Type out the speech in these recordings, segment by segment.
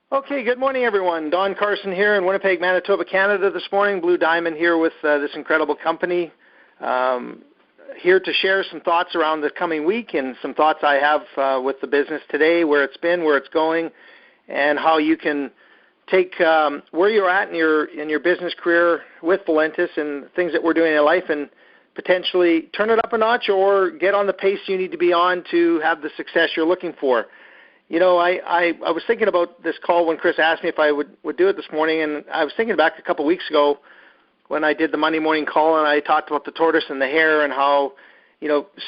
Okay, good morning, everyone. Don Carson here in Winnipeg, Manitoba, Canada this morning. Blue Diamond here with this incredible company. Here to share some thoughts around the coming week and some thoughts I have with the business today, where it's been, where it's going, and how you can take where you're at in your business career with Valentus and things that we're doing in life and potentially turn it up a notch or get on the pace you need to be on to have the success you're looking for. You know, I was thinking about this call when Chris asked me if I would do it this morning, and I was thinking back a couple of weeks ago when I did the Monday morning call and I talked about the tortoise and the hare and how,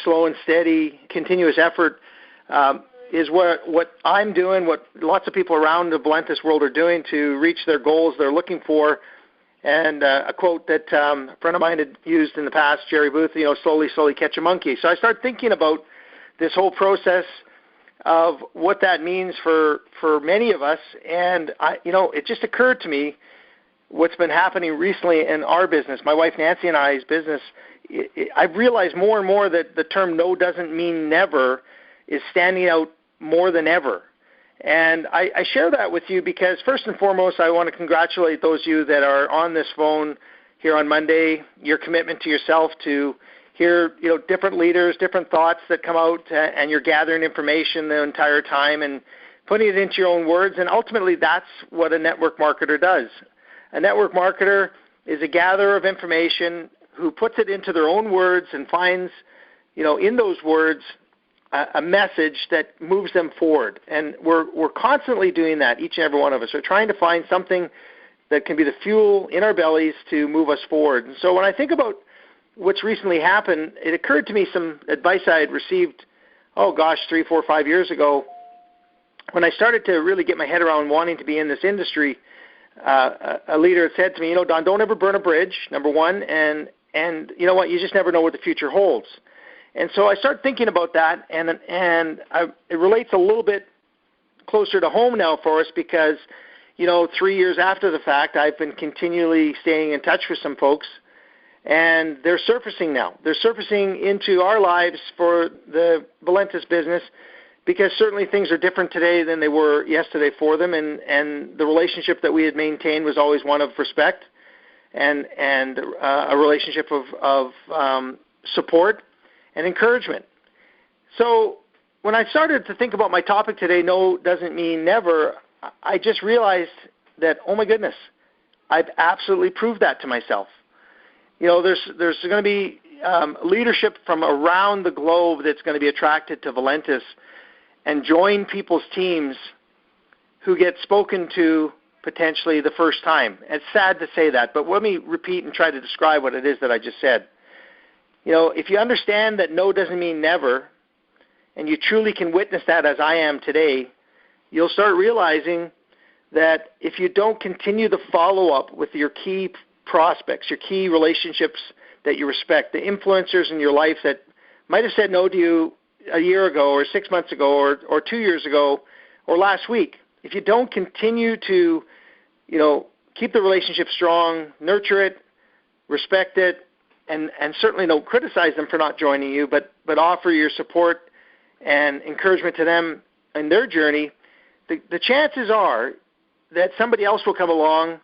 slow and steady, continuous effort is what I'm doing, what lots of people around the Valentus world are doing to reach their goals they're looking for. And a quote that a friend of mine had used in the past, Jerry Booth, slowly, slowly catch a monkey. So I started thinking about this whole process of what that means for many of us. And, it just occurred to me what's been happening recently in our business, my wife Nancy and I's business. I've realized more and more that the term no doesn't mean never is standing out more than ever. And I share that with you because, first and foremost, I want to congratulate those of you that are on this phone here on Monday, your commitment to yourself to hear, different leaders, different thoughts that come out, and you're gathering information the entire time and putting it into your own words. And ultimately, that's what a network marketer does. A network marketer is a gatherer of information who puts it into their own words and finds, in those words, a message that moves them forward. And we're constantly doing that, each and every one of us. We're trying to find something that can be the fuel in our bellies to move us forward. And so when I think about what's recently happened, it occurred to me some advice I had received, 3, 4, 5 years ago. When I started to really get my head around wanting to be in this industry, a leader had said to me, Don, don't ever burn a bridge, number one, and you know what, you just never know what the future holds. And so I started thinking about that, and it relates a little bit closer to home now for us because, 3 years after the fact, I've been continually staying in touch with some folks, and they're surfacing now. They're surfacing into our lives for the Valentus business because certainly things are different today than they were yesterday for them, and the relationship that we had maintained was always one of respect and a relationship of support and encouragement. So when I started to think about my topic today, no doesn't mean never, I just realized that, oh my goodness, I've absolutely proved that to myself. There's going to be leadership from around the globe that's going to be attracted to Valentus and join people's teams who get spoken to potentially the first time. It's sad to say that, but let me repeat and try to describe what it is that I just said. If you understand that no doesn't mean never, and you truly can witness that as I am today, you'll start realizing that if you don't continue the follow-up with your key prospects, your key relationships that you respect, the influencers in your life that might have said no to you a year ago or 6 months ago or 2 years ago or last week, if you don't continue to, keep the relationship strong, nurture it, respect it, and certainly don't criticize them for not joining you, but offer your support and encouragement to them in their journey, the chances are that somebody else will come along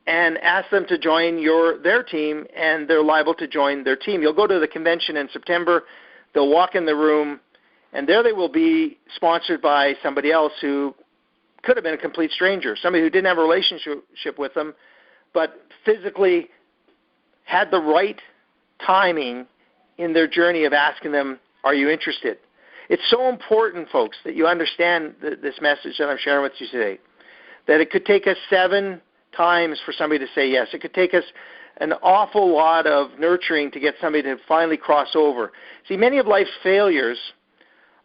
and ask them to join their team, and they're liable to join their team. You'll go to the convention in September, they'll walk in the room, and there they will be sponsored by somebody else who could have been a complete stranger, somebody who didn't have a relationship with them, but physically had the right timing in their journey of asking them, are you interested? It's so important, folks, that you understand this message that I'm sharing with you today, that it could take us 7 times for somebody to say yes. It could take us an awful lot of nurturing to get somebody to finally cross over. See, many of life's failures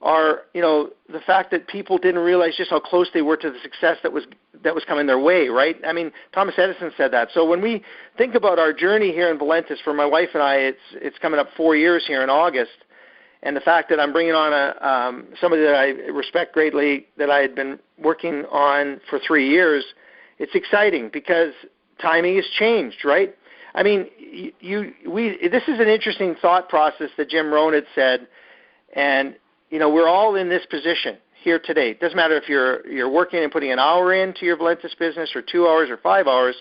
are, the fact that people didn't realize just how close they were to the success that was coming their way, right? I mean, Thomas Edison said that. So when we think about our journey here in Valentus, for my wife and I, it's coming up 4 years here in August, and the fact that I'm bringing on somebody that I respect greatly, that I had been working on for 3 years, it's exciting because timing has changed, right? I mean, this is an interesting thought process that Jim Rohn had said, and we're all in this position here today. It doesn't matter if you're working and putting an hour into your Valentus business or 2 hours or 5 hours.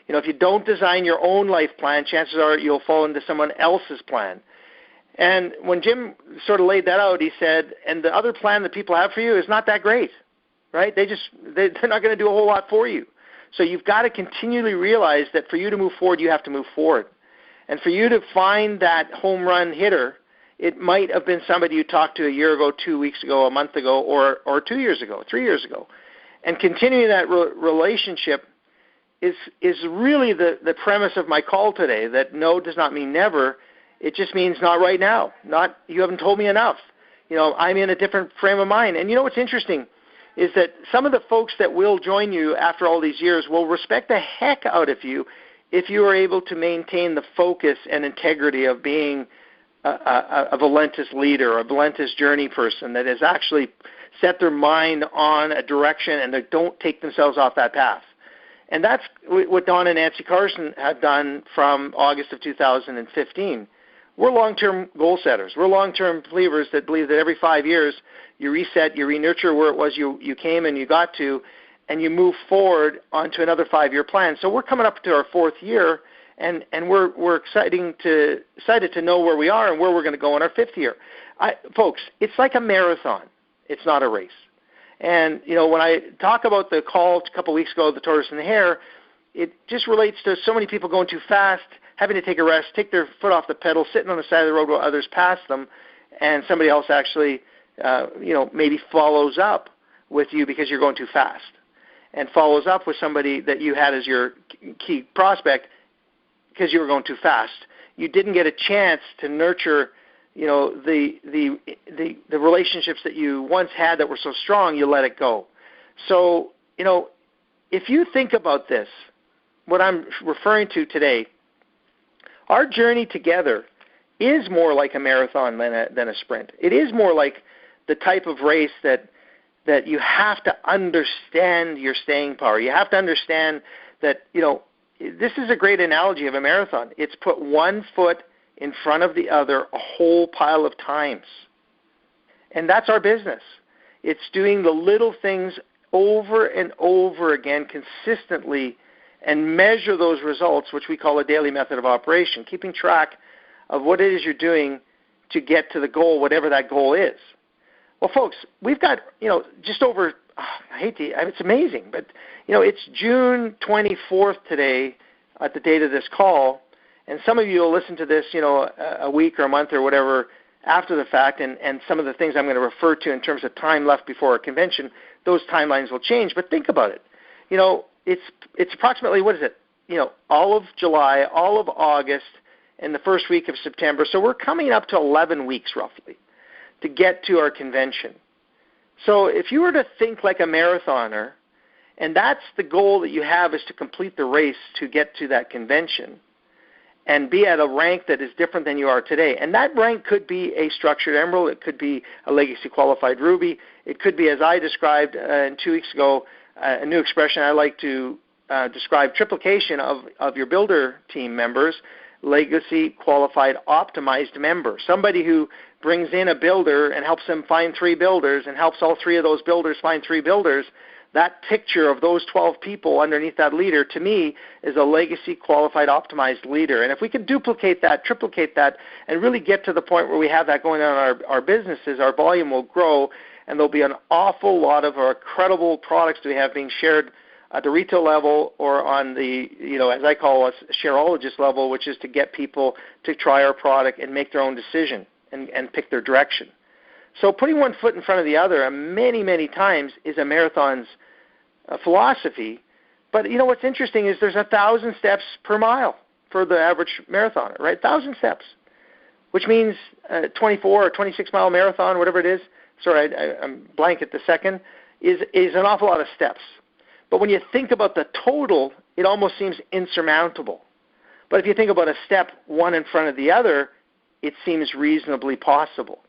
If you don't design your own life plan, chances are you'll fall into someone else's plan. And when Jim sort of laid that out, he said, and the other plan that people have for you is not that great, right? They're not going to do a whole lot for you. So you've got to continually realize that for you to move forward, you have to move forward. And for you to find that home run hitter, it might have been somebody you talked to a year ago, 2 weeks ago, a month ago, or 2 years ago, 3 years ago. And continuing that relationship is really the premise of my call today, that no does not mean never. It just means not right now. Not, you haven't told me enough. I'm in a different frame of mind. And what's interesting is that some of the folks that will join you after all these years will respect the heck out of you if you are able to maintain the focus and integrity of being a Valentus leader, a Valentus journey person that has actually set their mind on a direction and they don't take themselves off that path. And that's what Don and Nancy Carson have done from August of 2015. We're long-term goal setters. We're long-term believers that believe that every 5 years you reset, you re-nurture where it was you came and you got to, and you move forward onto another 5-year plan. So we're coming up to our 4th year, and we're excited to know where we are and where we're going to go in our 5th year. Folks, it's like a marathon. It's not a race. And, when I talk about the call a couple of weeks ago, the tortoise and the hare, it just relates to so many people going too fast, having to take a rest, take their foot off the pedal, sitting on the side of the road while others pass them, and somebody else actually, maybe follows up with you because you're going too fast, and follows up with somebody that you had as your key prospect because you were going too fast. You didn't get a chance to nurture, the relationships that you once had that were so strong. You let it go. So, if you think about this, what I'm referring to today, our journey together is more like a marathon than a sprint. It is more like the type of race that you have to understand your staying power. You have to understand that, this is a great analogy of a marathon. It's put one foot in front of the other a whole pile of times. And that's our business. It's doing the little things over and over again consistently and measure those results, which we call a daily method of operation, keeping track of what it is you're doing to get to the goal, whatever that goal is. Well, folks, we've got, just over, it's amazing, but, it's June 24th today at the date of this call, and some of you will listen to this, a week or a month or whatever after the fact, and some of the things I'm going to refer to in terms of time left before our convention, those timelines will change. But think about it. It's approximately, all of July, all of August, and the first week of September. So we're coming up to 11 weeks roughly to get to our convention. So if you were to think like a marathoner, and that's the goal that you have, is to complete the race to get to that convention and be at a rank that is different than you are today. And that rank could be a structured emerald. It could be a legacy qualified ruby. It could be, as I described 2 weeks ago, a new expression I like to describe triplication of your builder team members, legacy qualified optimized member, somebody who brings in a builder and helps them find 3 builders and helps all 3 of those builders find 3 builders. That picture of those 12 people underneath that leader, to me, is a legacy qualified optimized leader. And if we can duplicate that, triplicate that, and really get to the point where we have that going on in our businesses, our volume will grow, and there'll be an awful lot of our credible products that we have being shared at the retail level or on the, as I call it, shareologist level, which is to get people to try our product and make their own decision and pick their direction. So putting one foot in front of the other many, many times is a marathon's philosophy. But what's interesting is there's 1,000 steps per mile for the average marathoner, right? 1,000 steps, which means 24 or 26-mile marathon, whatever it is. Sorry, I'm blank at the second, is an awful lot of steps. But when you think about the total, it almost seems insurmountable. But if you think about a step one in front of the other, it seems reasonably possible.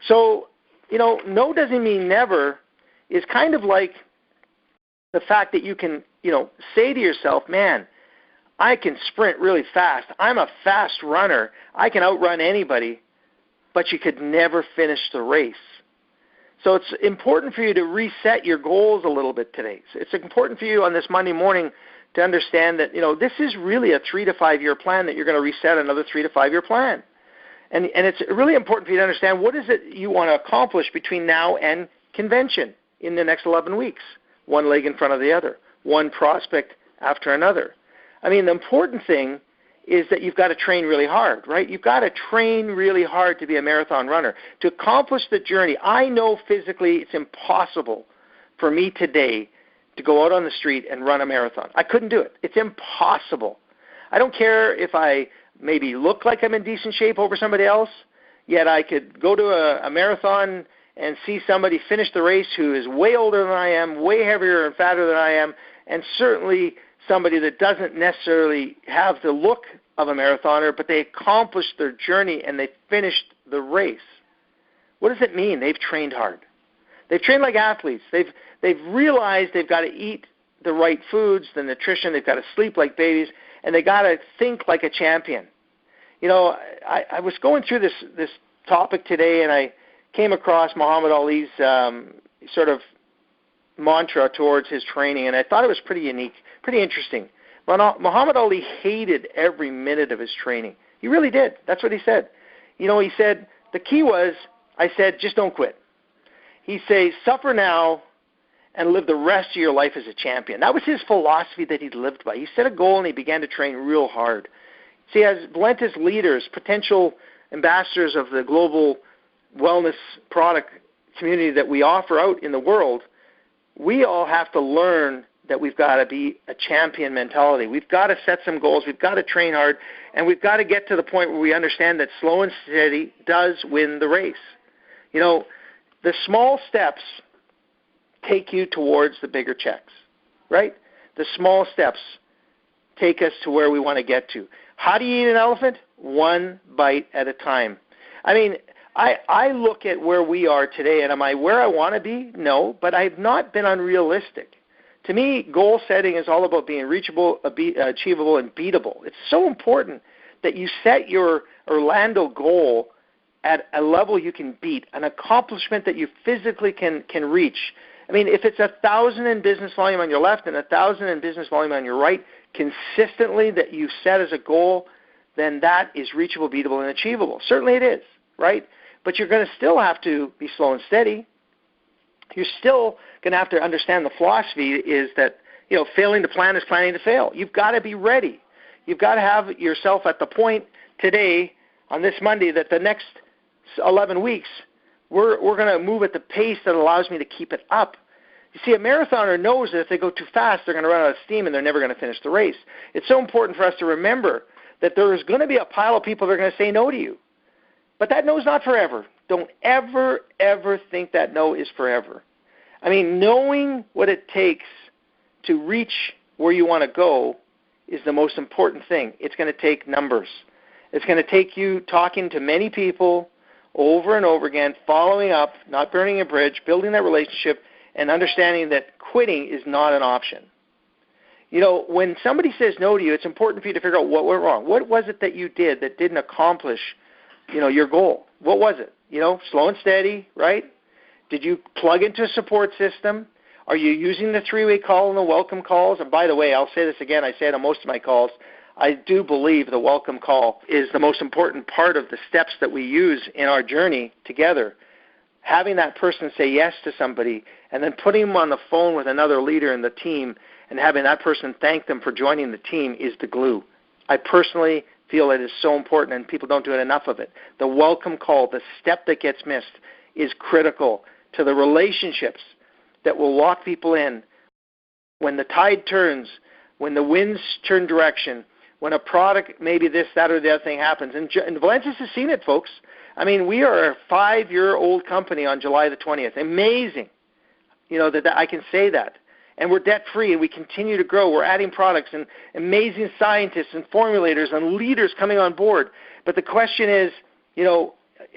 So, no doesn't mean never is kind of like the fact that you can, say to yourself, man, I can sprint really fast. I'm a fast runner. I can outrun anybody, but you could never finish the race. So it's important for you to reset your goals a little bit today. So it's important for you on this Monday morning to understand that, this is really a 3 to 5 year plan, that you're going to reset another 3 to 5 year plan. And it's really important for you to understand what is it you want to accomplish between now and convention in the next 11 weeks, one leg in front of the other, one prospect after another. I mean, the important thing is that you've got to train really hard, right? You've got to train really hard to be a marathon runner. To accomplish the journey, I know physically it's impossible for me today to go out on the street and run a marathon. I couldn't do it. It's impossible. I don't care if I maybe look like I'm in decent shape over somebody else, yet I could go to a marathon and see somebody finish the race who is way older than I am, way heavier and fatter than I am, and certainly somebody that doesn't necessarily have the look of a marathoner, but they accomplished their journey and they finished the race. What does it mean? They've trained hard. They've trained like athletes. They've realized they've got to eat the right foods, the nutrition, they've got to sleep like babies, and they got to think like a champion. I was going through this topic today, and I came across Muhammad Ali's sort of mantra towards his training, and I thought it was pretty unique, pretty interesting. Muhammad Ali hated every minute of his training. He really did. That's what he said. He said, the key was, I said, just don't quit. He'd say, suffer now and live the rest of your life as a champion. That was his philosophy that he lived by. He set a goal and he began to train real hard. See, as Valentus leaders, potential ambassadors of the global wellness product community that we offer out in the world, we all have to learn that we've got to be a champion mentality. We've got to set some goals. We've got to train hard. And we've got to get to the point where we understand that slow and steady does win the race. The small steps take you towards the bigger checks, right? The small steps take us to where we want to get to. How do you eat an elephant? One bite at a time. I mean, I look at where we are today, and am I where I want to be? No, but I've not been unrealistic. To me, goal setting is all about being reachable, achievable, and beatable. It's so important that you set your Orlando goal at a level you can beat, an accomplishment that you physically can reach. I mean, if it's 1,000 in business volume on your left and 1,000 in business volume on your right, consistently that you set as a goal, then that is reachable, beatable, and achievable. Certainly it is, right? But you're going to still have to be slow and steady. You're still going to have to understand the philosophy is that, failing to plan is planning to fail. You've got to be ready. You've got to have yourself at the point today, on this Monday, that the next 11 weeks, we're going to move at the pace that allows me to keep it up. You see, a marathoner knows that if they go too fast, they're going to run out of steam and they're never going to finish the race. It's so important for us to remember that there is going to be a pile of people that are going to say no to you. But that no is not forever. Don't ever, ever think that no is forever. I mean, knowing what it takes to reach where you want to go is the most important thing. It's going to take numbers. It's going to take you talking to many people over and over again, following up, not burning a bridge, building that relationship, and understanding that quitting is not an option. When somebody says no to you, it's important for you to figure out what went wrong. What was it that you did that didn't accomplish, your goal? What was it? Slow and steady, right? Did you plug into a support system? Are you using the three-way call and the welcome calls? And by the way, I'll say this again, I say it on most of my calls, I do believe the welcome call is the most important part of the steps that we use in our journey together. Having that person say yes to somebody and then putting them on the phone with another leader in the team and having that person thank them for joining the team is the glue. I personally feel it is so important, and people don't do it enough of it. The welcome call, the step that gets missed, is critical to the relationships that will lock people in. When the tide turns, when the winds turn direction, when a product, maybe this, that, or the other thing happens. And Valentus has seen it, folks. I mean, we are a 5-year-old company on July the 20th. Amazing, that I can say that. And we're debt-free, and we continue to grow. We're adding products and amazing scientists and formulators and leaders coming on board. But the question is,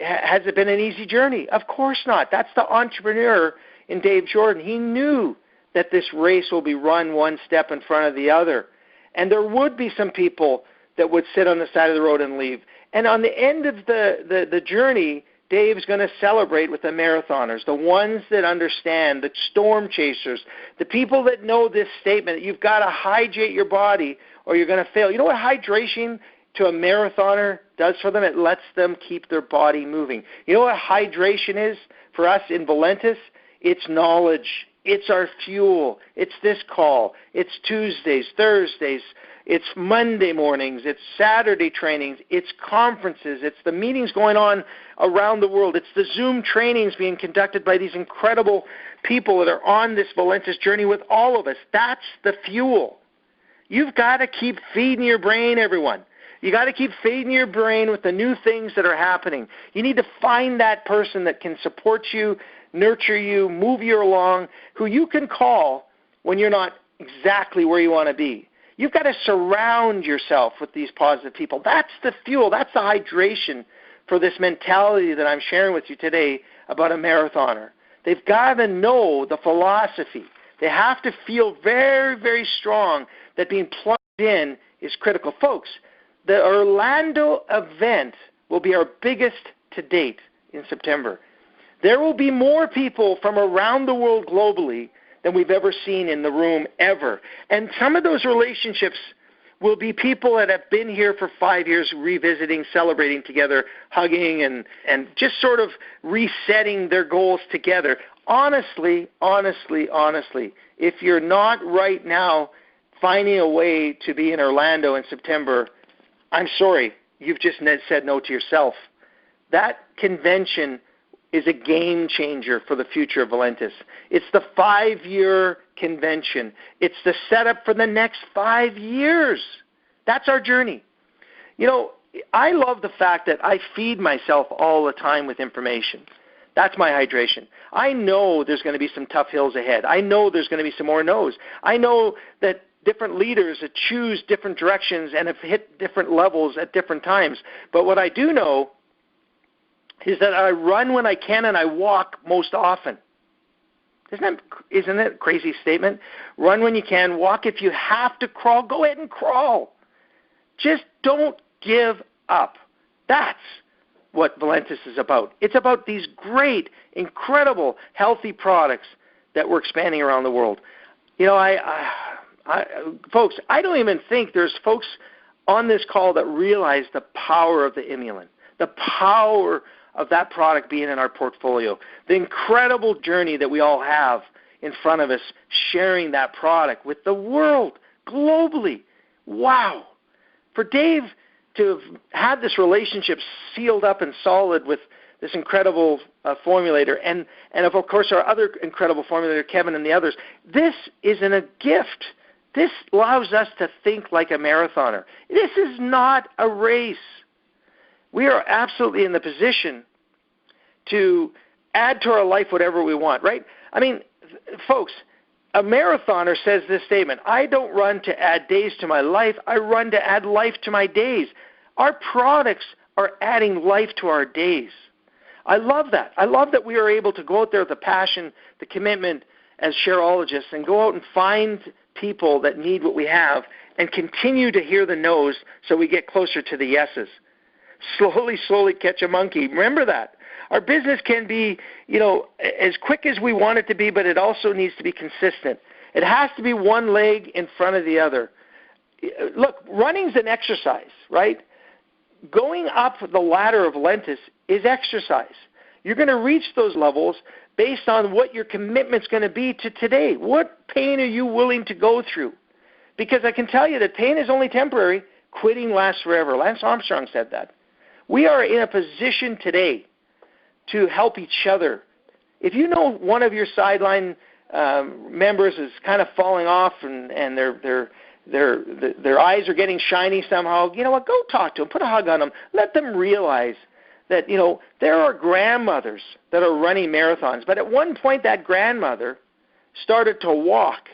has it been an easy journey? Of course not. That's the entrepreneur in Dave Jordan. He knew that this race will be run one step in front of the other. And there would be some people that would sit on the side of the road and leave. And on the end of the journey, Dave's going to celebrate with the marathoners, the ones that understand, the storm chasers, the people that know this statement, that you've got to hydrate your body or you're going to fail. You know what hydration to a marathoner does for them? It lets them keep their body moving. You know what hydration is for us in Valentus? It's knowledge. It's our fuel. It's this call. It's Tuesdays, Thursdays. It's Monday mornings. It's Saturday trainings. It's conferences. It's the meetings going on around the world. It's the Zoom trainings being conducted by these incredible people that are on this Valentus journey with all of us. That's the fuel. You've got to keep feeding your brain, everyone. You got to keep feeding your brain with the new things that are happening. You need to find that person that can support you, nurture you, move you along, who you can call when you're not exactly where you want to be. You've got to surround yourself with these positive people. That's the fuel. That's the hydration for this mentality that I'm sharing with you today about a marathoner. They've got to know the philosophy. They have to feel very, very strong that being plugged in is critical. Folks, the Orlando event will be our biggest to date in September. There will be more people from around the world globally than we've ever seen in the room ever. And some of those relationships will be people that have been here for 5 years, revisiting, celebrating together, hugging, and just sort of resetting their goals together. Honestly, if you're not right now finding a way to be in Orlando in September, I'm sorry, you've just said no to yourself. That convention is a game changer for the future of Valentus. It's the 5-year convention. It's the setup for the next 5 years. That's our journey. You know, I love the fact that I feed myself all the time with information. That's my hydration. I know there's going to be some tough hills ahead. I know there's going to be some more no's. I know that different leaders that choose different directions and have hit different levels at different times. But what I do know is that I run when I can and I walk most often. Isn't that a crazy statement? Run when you can, walk if you have to crawl, go ahead and crawl. Just don't give up. That's what Valentus is about. It's about these great, incredible, healthy products that we're expanding around the world. You know, folks, I don't even think there's folks on this call that realize the power of the Immulin, the power of that product being in our portfolio, the incredible journey that we all have in front of us, sharing that product with the world globally. Wow. For Dave to have had this relationship sealed up and solid with this incredible formulator, and of course our other incredible formulator, Kevin, and the others, this isn't a gift. This allows us to think like a marathoner. This is not a race. We are absolutely in the position to add to our life whatever we want, right? I mean, folks, a marathoner says this statement, I don't run to add days to my life, I run to add life to my days. Our products are adding life to our days. I love that. I love that we are able to go out there with the passion, the commitment as shareologists and go out and find people that need what we have and continue to hear the no's so we get closer to the yeses. Slowly catch a monkey. Remember that. Our business can be, you know, as quick as we want it to be, but it also needs to be consistent. It has to be one leg in front of the other. Look, running's an exercise, right? Going up the ladder of Valentus is exercise. You're going to reach those levels based on what your commitment's going to be to today. What pain are you willing to go through? Because I can tell you that pain is only temporary. Quitting lasts forever. Lance Armstrong said that. We are in a position today to help each other. If you know one of your sideline members is kind of falling off and their eyes are getting shiny somehow, you know what, go talk to them, put a hug on them, let them realize that, you know, there are grandmothers that are running marathons, but at one point that grandmother started to walk,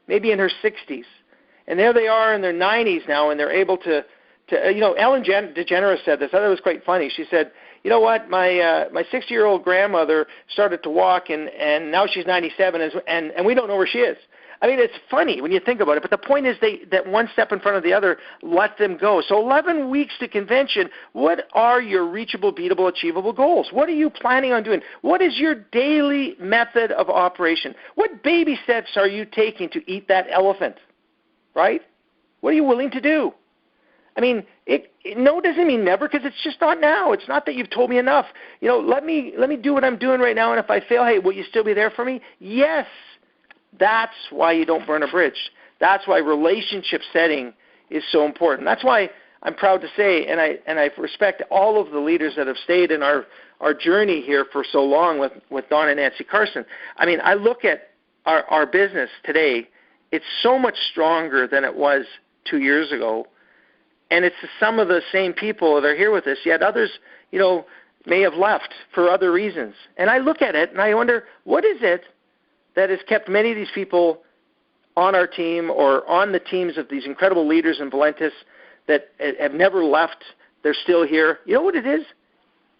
maybe in her 60s, and there they are in their 90s now, and they're able to you know, Ellen DeGeneres said this. I thought it was quite funny. She said, you know what, my 60-year-old grandmother started to walk, and now she's 97, and we don't know where she is. I mean, it's funny when you think about it, but the point is that one step in front of the other, let them go. So 11 weeks to convention, what are your reachable, beatable, achievable goals? What are you planning on doing? What is your daily method of operation? What baby steps are you taking to eat that elephant, right? What are you willing to do? I mean, no doesn't mean never, because it's just not now. It's not that you've told me enough. Let me do what I'm doing right now, and if I fail, hey, will you still be there for me? Yes. That's why you don't burn a bridge. That's why relationship setting is so important. That's why I'm proud to say, and I respect all of the leaders that have stayed in our journey here for so long with Don and Nancy Carson. I mean, I look at our business today, it's so much stronger than it was 2 years ago. And it's some of the same people that are here with us, yet others, may have left for other reasons. And I look at it and I wonder, what is it that has kept many of these people on our team or on the teams of these incredible leaders in Valentus that have never left? They're still here. You know what it is?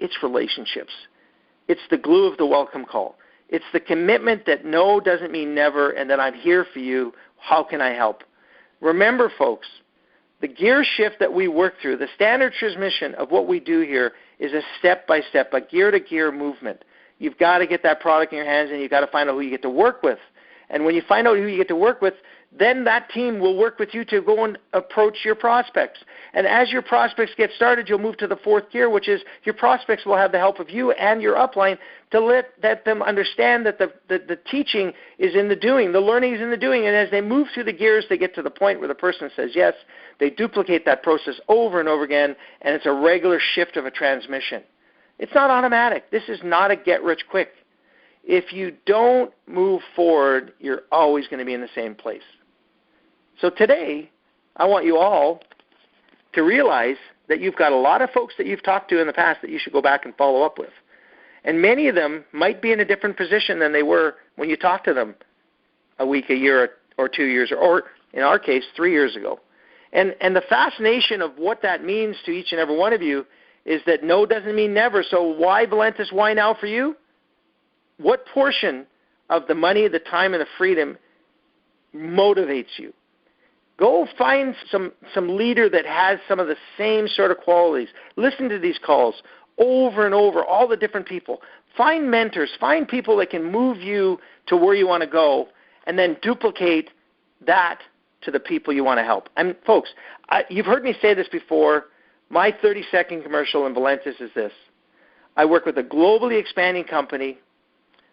It's relationships. It's the glue of the welcome call. It's the commitment that no doesn't mean never, and that I'm here for you. How can I help? Remember, folks, the gear shift that we work through, the standard transmission of what we do here is a step-by-step, a gear-to-gear movement. You've got to get that product in your hands, and you've got to find out who you get to work with. And when you find out who you get to work with, then that team will work with you to go and approach your prospects. And as your prospects get started, you'll move to the fourth gear, which is your prospects will have the help of you and your upline to let them understand that the teaching is in the doing, the learning is in the doing. And as they move through the gears, they get to the point where the person says yes. They duplicate that process over and over again, and it's a regular shift of a transmission. It's not automatic. This is not a get-rich-quick. If you don't move forward, you're always going to be in the same place. So today, I want you all to realize that you've got a lot of folks that you've talked to in the past that you should go back and follow up with. And many of them might be in a different position than they were when you talked to them a week, a year, or 2 years, or in our case, 3 years ago. And the fascination of what that means to each and every one of you is that no doesn't mean never. So why Valentus? Why now for you? What portion of the money, the time, and the freedom motivates you? Go find some leader that has some of the same sort of qualities. Listen to these calls over and over, all the different people. Find mentors. Find people that can move you to where you want to go, and then duplicate that to the people you want to help. And folks, you've heard me say this before. My 30-second commercial in Valentus is this. I work with a globally expanding company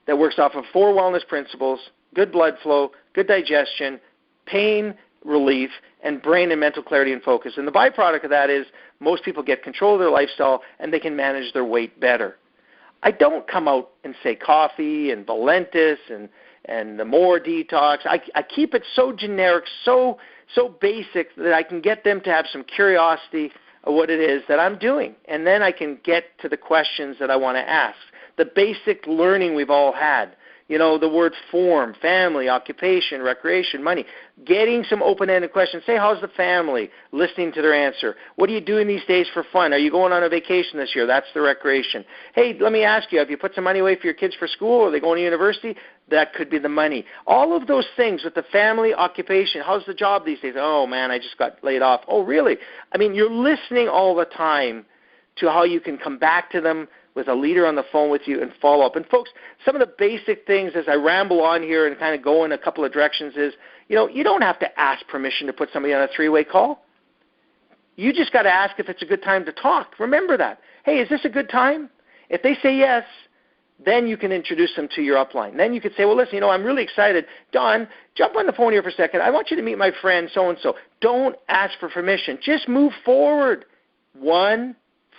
that works off of 4 wellness principles: good blood flow, good digestion, pain relief, and brain and mental clarity and focus. And the byproduct of that is most people get control of their lifestyle and they can manage their weight better. I don't come out and say coffee and Valentus and the more detox. I keep it so generic, so basic that I can get them to have some curiosity of what it is that I'm doing. And then I can get to the questions that I want to ask. The basic learning we've all had. The words form, family, occupation, recreation, money. Getting some open-ended questions. Say, how's the family? Listening to their answer. What are you doing these days for fun? Are you going on a vacation this year? That's the recreation. Hey, let me ask you, have you put some money away for your kids for school? Are they going to university? That could be the money. All of those things with the family, occupation. How's the job these days? Oh, man, I just got laid off. Oh, really? I mean, you're listening all the time to how you can come back to them with a leader on the phone with you and follow up. And folks, some of the basic things as I ramble on here and kind of go in a couple of directions is, you don't have to ask permission to put somebody on a 3-way call. You just got to ask if it's a good time to talk. Remember that. Hey, is this a good time? If they say yes, then you can introduce them to your upline. Then you could say, well, listen, I'm really excited. Don, jump on the phone here for a second. I want you to meet my friend so-and-so. Don't ask for permission. Just move forward 1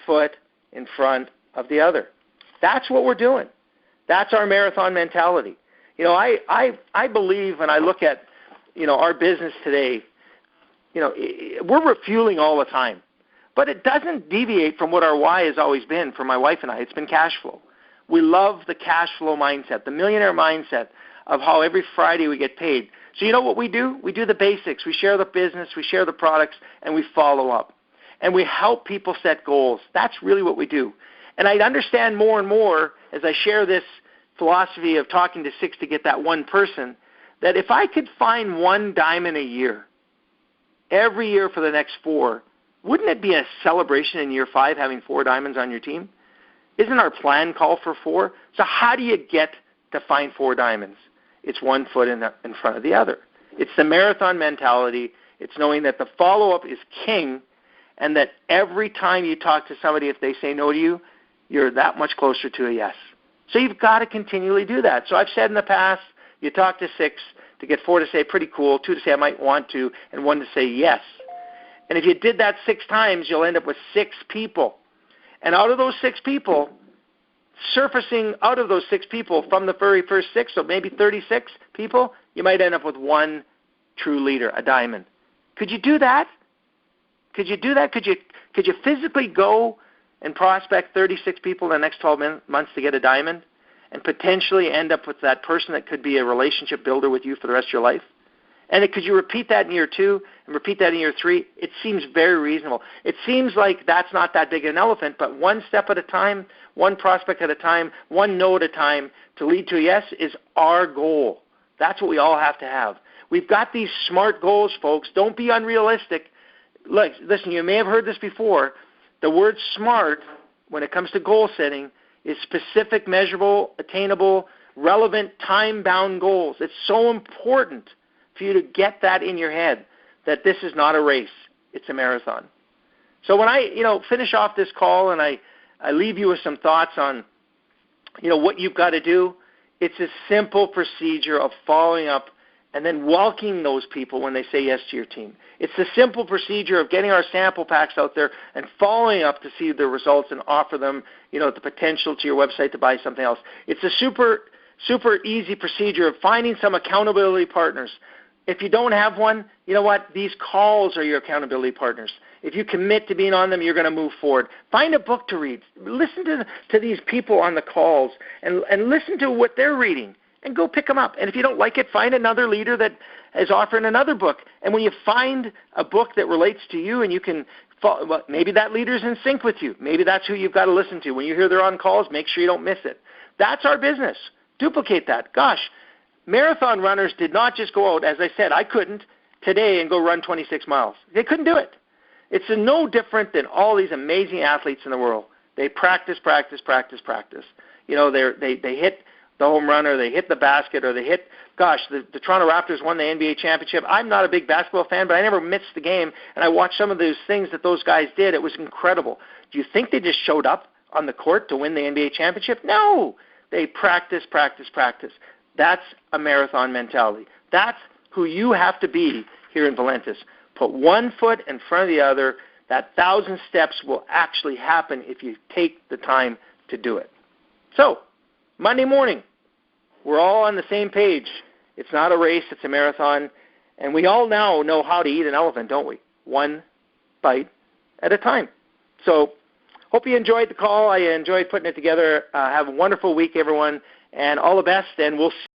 foot in front of the other. That's what we're doing. That's our marathon mentality. I believe when I look at, our business today, we're refueling all the time. But it doesn't deviate from what our why has always been for my wife and I. It's been cash flow. We love the cash flow mindset, the millionaire mindset of how every Friday we get paid. So you know what we do? We do the basics. We share the business, we share the products, and we follow up. And we help people set goals. That's really what we do. And I understand more and more as I share this philosophy of talking to 6 to get that one person, that if I could find one diamond a year, every year for the next 4, wouldn't it be a celebration in year 5 having 4 diamonds on your team? Isn't our plan call for 4? So how do you get to find 4 diamonds? It's one foot in front of the other. It's the marathon mentality. It's knowing that the follow-up is king, and that every time you talk to somebody, if they say no to you, you're that much closer to a yes. So you've got to continually do that. So I've said in the past, you talk to 6 to get 4 to say pretty cool, 2 to say I might want to, and 1 to say yes. And if you did that 6 times, you'll end up with 6 people. And out of those 6 people, surfacing out of those 6 people from the very first 6, so maybe 36 people, you might end up with 1 true leader, a diamond. Could you do that? Could you do that? Could you physically go and prospect 36 people in the next 12 months to get a diamond and potentially end up with that person that could be a relationship builder with you for the rest of your life? And could you repeat that in year 2 and repeat that in year 3? It seems very reasonable. It seems like that's not that big an elephant, but one step at a time, one prospect at a time, one no at a time to lead to a yes is our goal. That's what we all have to have. We've got these SMART goals, folks. Don't be unrealistic. Look, listen, you may have heard this before. The word SMART, when it comes to goal setting, is specific, measurable, attainable, relevant, time-bound goals. It's so important for you to get that in your head, that this is not a race, it's a marathon. So when I, finish off this call and I leave you with some thoughts on, what you've got to do, it's a simple procedure of following up and then welcoming those people when they say yes to your team. It's the simple procedure of getting our sample packs out there and following up to see the results and offer them, the potential to your website to buy something else. It's a super easy procedure of finding some accountability partners. If you don't have one, you know what? These calls are your accountability partners. If you commit to being on them, you're going to move forward. Find a book to read. Listen to these people on the calls and listen to what they're reading and go pick them up. And if you don't like it, find another leader that is offering another book. And when you find a book that relates to you and you can follow, well, maybe that leader's in sync with you. Maybe that's who you've got to listen to. When you hear they're on calls, make sure you don't miss it. That's our business. Duplicate that. Gosh. Marathon runners did not just go out, as I said, I couldn't today and go run 26 miles. They couldn't do it. It's no different than all these amazing athletes in the world. They practice. They hit the home run or they hit the basket or they hit, the Toronto Raptors won the NBA championship. I'm not a big basketball fan, but I never missed the game, and I watched some of those things that those guys did. It was incredible. Do you think they just showed up on the court to win the NBA championship? No. They practice. That's a marathon mentality. That's who you have to be here in Valentus. Put one foot in front of the other. That 1,000 steps will actually happen if you take the time to do it. So, Monday morning, we're all on the same page. It's not a race, it's a marathon. And we all now know how to eat an elephant, don't we? One bite at a time. So, hope you enjoyed the call. I enjoyed putting it together. Have a wonderful week, everyone. And all the best, and we'll see